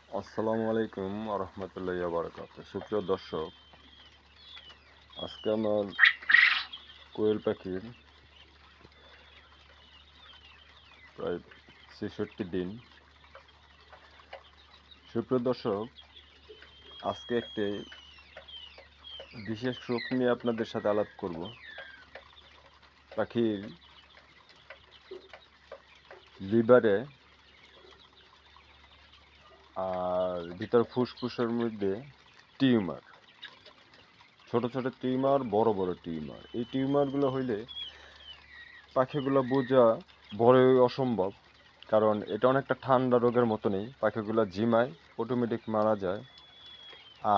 আসসালামু আলাইকুম রহমতুল্লাহি ওয়া বারাকাতুহু। সুপ্রিয় দর্শক, আজকে আমার কোয়েল পাখির প্রায় ৬৬ দিন। সুপ্রিয় দর্শক, আজকে একটি বিশেষ রোগ নিয়ে আপনাদের সাথে আলাপ করব। পাখির লিভারে আর ভিতর ফুসফুসের মধ্যে টিউমার, ছোট ছোট টিউমার, বড় বড় টিউমার। এই টিউমারগুলো হইলে পাখিগুলো বোঝা বড়ই অসম্ভব, কারণ এটা অনেকটা ঠান্ডা রোগের মতনই। পাখিগুলো ঝিমায়, অটোমেটিক মারা যায়,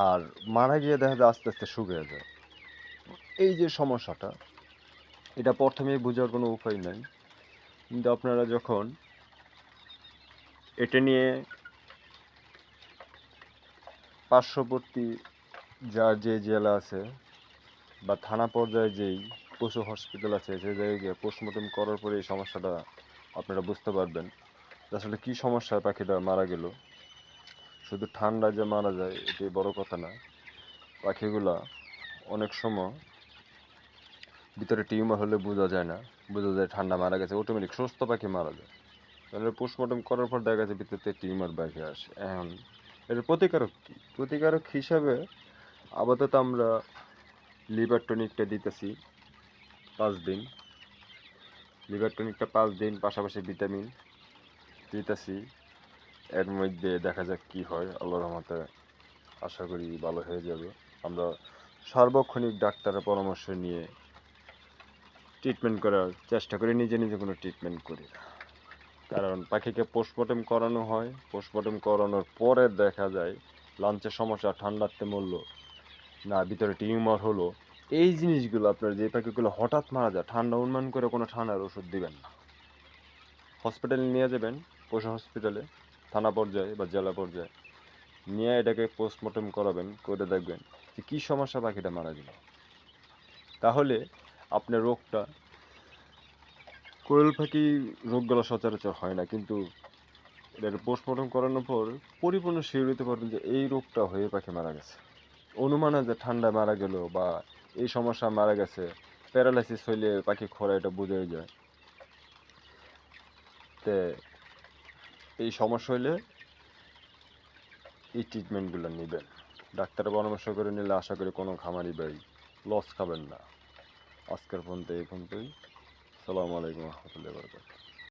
আর মারা গিয়ে দেখা যায় আস্তে আস্তে শুকিয়ে যায়। এই যে সমস্যাটা, এটা প্রথমেই বোঝার কোনো উপায় নাই, কিন্তু আপনারা যখন এটা নিয়ে পার্শ্ববর্তী যার যে জেলা আছে বা থানা পর্যায়ে যেই পশু হসপিটাল আছে, সে জায়গায় গিয়ে পোস্টমর্টম করার পরে এই সমস্যাটা আপনারা বুঝতে পারবেন আসলে কী সমস্যায় পাখিটা মারা গেল। শুধু ঠান্ডা যে মারা যায় এটাই বড় কথা না, পাখিগুলা অনেক সময় ভিতরে টিউমার হলে বোঝা যায় না, বোঝা যায় ঠান্ডা মারা গেছে, অটোমেটিক সুস্থ পাখি মারা যায়। তাহলে পোস্টমর্টম করার পর দেখা গেছে ভিতরে টিউমার বাইরে আসে। এখন এর প্রতিকারক কী? প্রতিকারক হিসাবে আপাতত আমরা লিভার টনিকটা দিতেছি 5 দিন। লিভার টনিকটা 5 দিন, পাশাপাশি ভিটামিন দিতেছি। এর মধ্যে দেখা যাক কী হয়। আল্লাহর রহমতে আশা করি ভালো হয়ে যাবে। আমরা সার্বক্ষণিক ডাক্তারের পরামর্শ নিয়ে ট্রিটমেন্ট করার চেষ্টা করি, নিজে নিজে কোনো ট্রিটমেন্ট করি না। কারণ পাখিকে পোস্টমর্টম করানো হয়, পোস্টমর্টম করানোর পরে দেখা যায় লাঞ্চের সমস্যা, ঠান্ডাতে মরল না, ভিতরে টিউমার হলো। এই জিনিসগুলো আপনার যে পাখিগুলো হঠাৎ মারা যায়, ঠান্ডা অনুমান করে কোনো ঠান্ডার ওষুধ দিবেন না। হসপিটালে নিয়ে যাবেন, পশু হসপিটালে, থানা পর্যায়ে বা জেলা পর্যায়ে নিয়ে এটাকে পোস্টমর্টম করাবেন, করে দেখবেন যে কী সমস্যা পাখিটা মারা গেল। তাহলে আপনার রোগটা, কোয়েল পাখি রোগগুলো সচরাচর হয় না, কিন্তু এটার পোস্টমর্টম করানোর পর পরিপূর্ণ শিওর হতে পারবেন যে এই রোগটা হয়ে পাখি মারা গেছে। অনুমানে যে ঠান্ডায় মারা গেল বা এই সমস্যা মারা গেছে, প্যারালাইসিস হইলে পাখি খরা, এটা বোঝাই যায়। তে এই সমস্যা হইলে এই ট্রিটমেন্টগুলো নেবেন, ডাক্তারের পরামর্শ করে নিলে আশা করি কোনো খামারি ভাই লস খাবেন না। আজকের পর্যন্ত এই পর্যন্তই। আসসালামু আলাইকুম রহমতুল্লাহি ওয়া বারাকাতুহু।